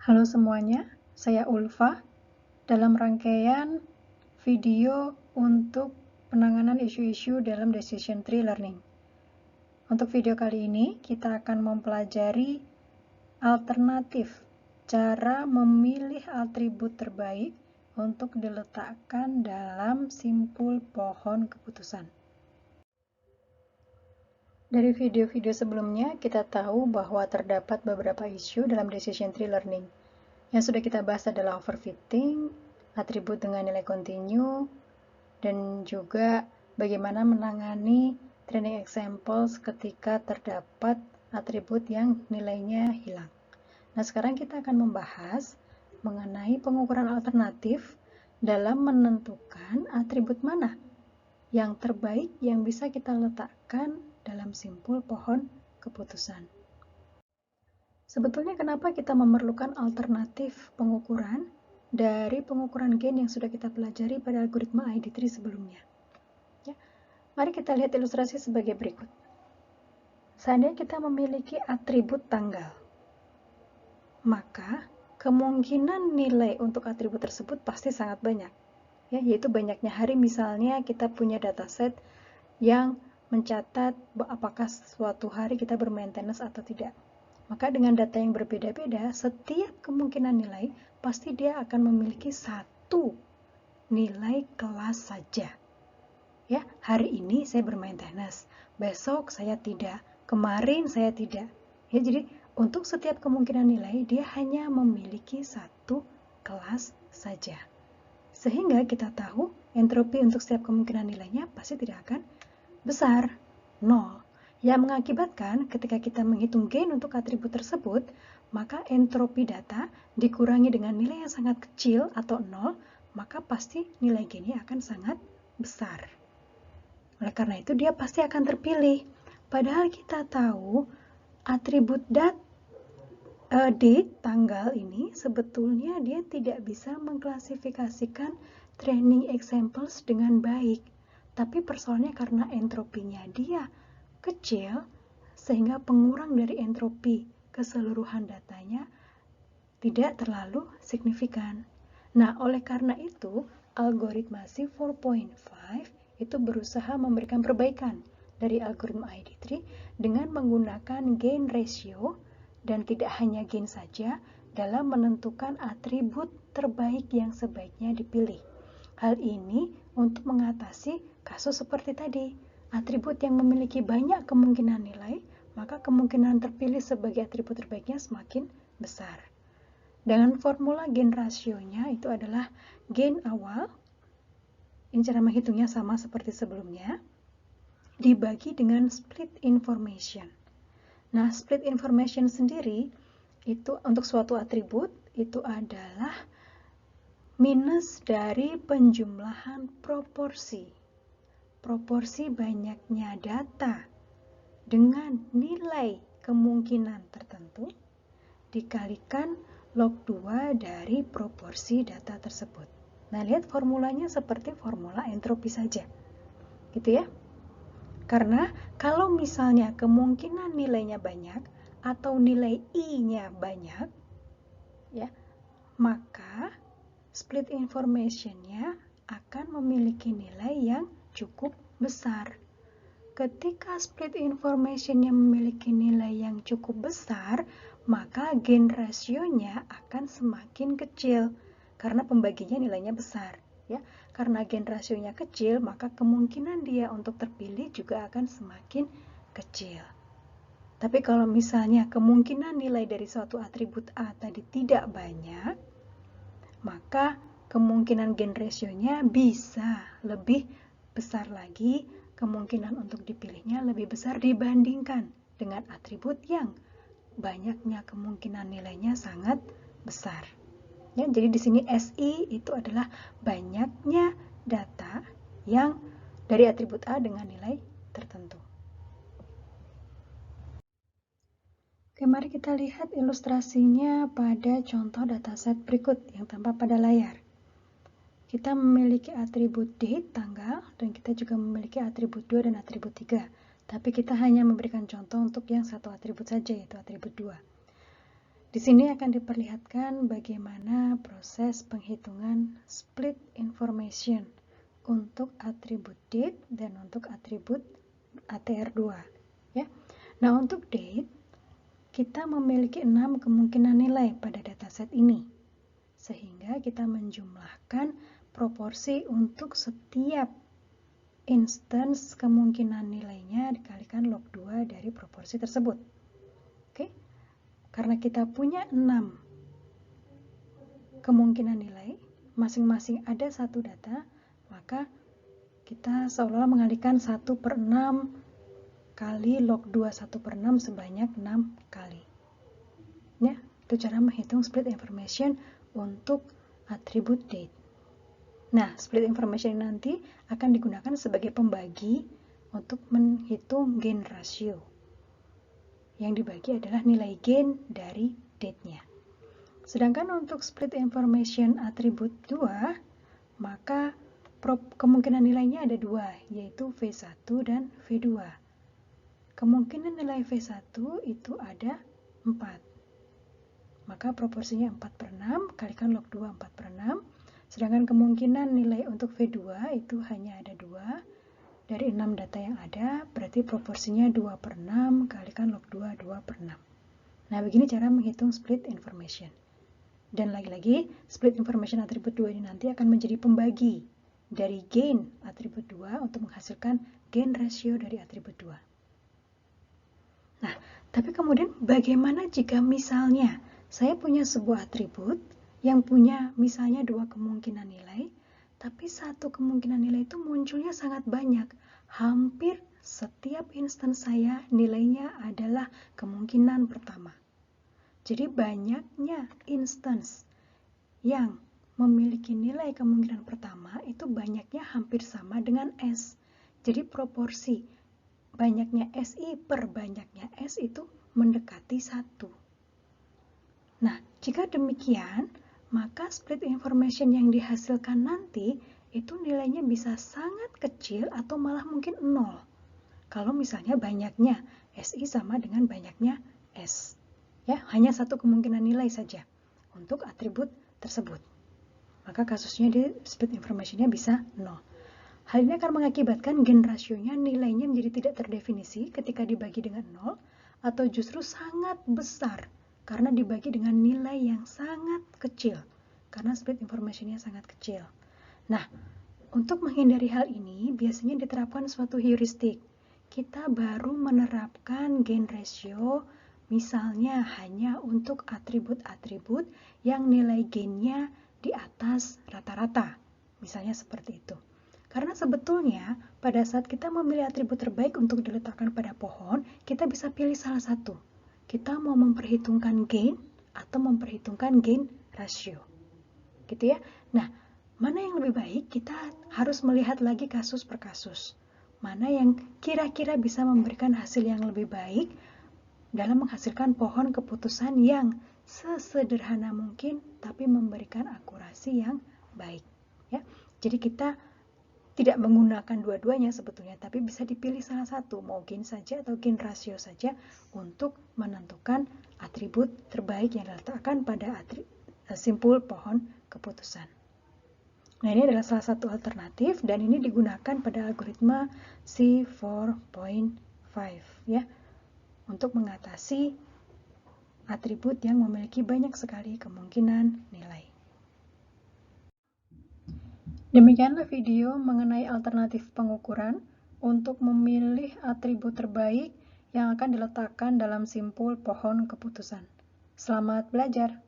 Halo semuanya, saya Ulfa dalam rangkaian video untuk penanganan isu-isu dalam Decision Tree Learning. Untuk video kali ini, kita akan mempelajari alternatif cara memilih atribut terbaik untuk diletakkan dalam simpul pohon keputusan. Dari video-video sebelumnya, kita tahu bahwa terdapat beberapa isu dalam Decision Tree Learning. Yang sudah kita bahas adalah overfitting, atribut dengan nilai kontinu, dan juga bagaimana menangani training examples ketika terdapat atribut yang nilainya hilang. Nah, sekarang kita akan membahas mengenai pengukuran alternatif dalam menentukan atribut mana yang terbaik yang bisa kita letakkan dalam simpul pohon keputusan. Sebetulnya kenapa kita memerlukan alternatif pengukuran dari pengukuran gain yang sudah kita pelajari pada algoritma ID3 sebelumnya? Ya, mari kita lihat ilustrasi sebagai berikut. Seandainya kita memiliki atribut tanggal, maka kemungkinan nilai untuk atribut tersebut pasti sangat banyak. Ya, yaitu banyaknya hari. Misalnya kita punya dataset yang mencatat apakah suatu hari kita bermaintenance atau tidak. Maka dengan data yang berbeda-beda, setiap kemungkinan nilai pasti dia akan memiliki satu nilai kelas saja. Ya, hari ini saya bermain tenis, besok saya tidak, kemarin saya tidak. Ya, jadi untuk setiap kemungkinan nilai dia hanya memiliki satu kelas saja. Sehingga kita tahu entropi untuk setiap kemungkinan nilainya pasti tidak akan besar, 0. Yang mengakibatkan ketika kita menghitung gain untuk atribut tersebut, maka entropi data dikurangi dengan nilai yang sangat kecil atau 0, maka pasti nilai gainnya akan sangat besar. Oleh karena itu dia pasti akan terpilih. Padahal kita tahu atribut date, tanggal ini sebetulnya dia tidak bisa mengklasifikasikan training examples dengan baik. Tapi persoalannya karena entropinya dia kecil, sehingga pengurang dari entropi keseluruhan datanya tidak terlalu signifikan. Nah, oleh karena itu, algoritma C4.5 itu berusaha memberikan perbaikan dari algoritma ID3 dengan menggunakan gain ratio dan tidak hanya gain saja dalam menentukan atribut terbaik yang sebaiknya dipilih. Hal ini untuk mengatasi kasus seperti tadi, atribut yang memiliki banyak kemungkinan nilai, maka kemungkinan terpilih sebagai atribut terbaiknya semakin besar. Dengan formula gain rasionya itu adalah gain awal, ini cara menghitungnya sama seperti sebelumnya, dibagi dengan split information. Nah, split information sendiri itu untuk suatu atribut itu adalah minus dari penjumlahan proporsi. Proporsi banyaknya data dengan nilai kemungkinan tertentu dikalikan log 2 dari proporsi data tersebut. Nah, lihat formulanya seperti formula entropi saja. Gitu ya. Karena kalau misalnya kemungkinan nilainya banyak atau nilai I-nya banyak, ya, maka split information-nya akan memiliki nilai yang cukup besar. Ketika split information-nya memiliki nilai yang cukup besar, maka gain ratio-nya akan semakin kecil karena pembaginya nilainya besar. Ya, karena gain rasionya kecil, maka kemungkinan dia untuk terpilih juga akan semakin kecil. Tapi kalau misalnya kemungkinan nilai dari suatu atribut A tadi tidak banyak, maka kemungkinan gain rasionya bisa lebih besar lagi, kemungkinan untuk dipilihnya lebih besar dibandingkan dengan atribut yang banyaknya kemungkinan nilainya sangat besar. Ya, jadi di sini SI itu adalah banyaknya data yang dari atribut A dengan nilai tertentu. Oke, mari kita lihat ilustrasinya pada contoh dataset berikut yang tampak pada layar. Kita memiliki atribut date, tanggal, dan kita juga memiliki atribut 2 dan atribut 3. Tapi kita hanya memberikan contoh untuk yang satu atribut saja, yaitu atribut 2. Di sini akan diperlihatkan bagaimana proses penghitungan split information untuk atribut date dan untuk atribut ATR2 ya. Nah, untuk date kita memiliki 6 kemungkinan nilai pada dataset ini. Sehingga kita menjumlahkan proporsi untuk setiap instance kemungkinan nilainya dikalikan log 2 dari proporsi tersebut. Oke. Karena kita punya 6 kemungkinan nilai, masing-masing ada satu data, maka kita seolah-olah mengalihkan 1/6 kali log 2 1/6 sebanyak 6 kali. Ya, itu cara menghitung split information untuk atribut date. Nah, split information nanti akan digunakan sebagai pembagi untuk menghitung gain ratio. Yang dibagi adalah nilai gain dari date-nya. Sedangkan untuk split information atribut 2, maka kemungkinan nilainya ada 2, yaitu V1 dan V2. Kemungkinan nilai V1 itu ada 4. Maka proporsinya 4/6, kalikan log 2 4/6. Sedangkan kemungkinan nilai untuk V2 itu hanya ada 2. Dari 6 data yang ada, berarti proporsinya 2/6, kalikan log 2 2/6. Nah, begini cara menghitung split information. Dan lagi-lagi, split information atribut 2 ini nanti akan menjadi pembagi dari gain atribut 2 untuk menghasilkan gain ratio dari atribut 2. Nah, tapi kemudian bagaimana jika misalnya saya punya sebuah atribut yang punya misalnya 2 kemungkinan nilai, tapi satu kemungkinan nilai itu munculnya sangat banyak. Hampir setiap instance saya nilainya adalah kemungkinan pertama. Jadi banyaknya instance yang memiliki nilai kemungkinan pertama itu banyaknya hampir sama dengan S. Jadi proporsi banyaknya SI per banyaknya S itu mendekati 1. Nah, jika demikian, maka split information yang dihasilkan nanti itu nilainya bisa sangat kecil atau malah mungkin 0. Kalau misalnya banyaknya SI sama dengan banyaknya S. Ya, hanya satu kemungkinan nilai saja untuk atribut tersebut. Maka kasusnya di split information-nya bisa 0. Hal ini akan mengakibatkan gain ratio-nya nilainya menjadi tidak terdefinisi ketika dibagi dengan 0 atau justru sangat besar karena dibagi dengan nilai yang sangat kecil, karena split information-nya sangat kecil. Nah, untuk menghindari hal ini, biasanya diterapkan suatu heuristik. Kita baru menerapkan gain ratio, misalnya hanya untuk atribut-atribut yang nilai gain-nya di atas rata-rata. Misalnya seperti itu. Karena sebetulnya, pada saat kita memilih atribut terbaik untuk diletakkan pada pohon, kita bisa pilih salah satu. Kita mau memperhitungkan gain atau memperhitungkan gain ratio. Gitu ya. Nah, mana yang lebih baik? Kita harus melihat lagi kasus per kasus. Mana yang kira-kira bisa memberikan hasil yang lebih baik dalam menghasilkan pohon keputusan yang sesederhana mungkin tapi memberikan akurasi yang baik. Ya. Jadi kita tidak menggunakan dua-duanya sebetulnya, tapi bisa dipilih salah satu, mau gain saja atau gain ratio saja untuk menentukan atribut terbaik yang diletakkan pada simpul pohon keputusan. Nah, ini adalah salah satu alternatif dan ini digunakan pada algoritma C4.5 ya, untuk mengatasi atribut yang memiliki banyak sekali kemungkinan nilai. Demikianlah video mengenai alternatif pengukuran untuk memilih atribut terbaik yang akan diletakkan dalam simpul pohon keputusan. Selamat belajar!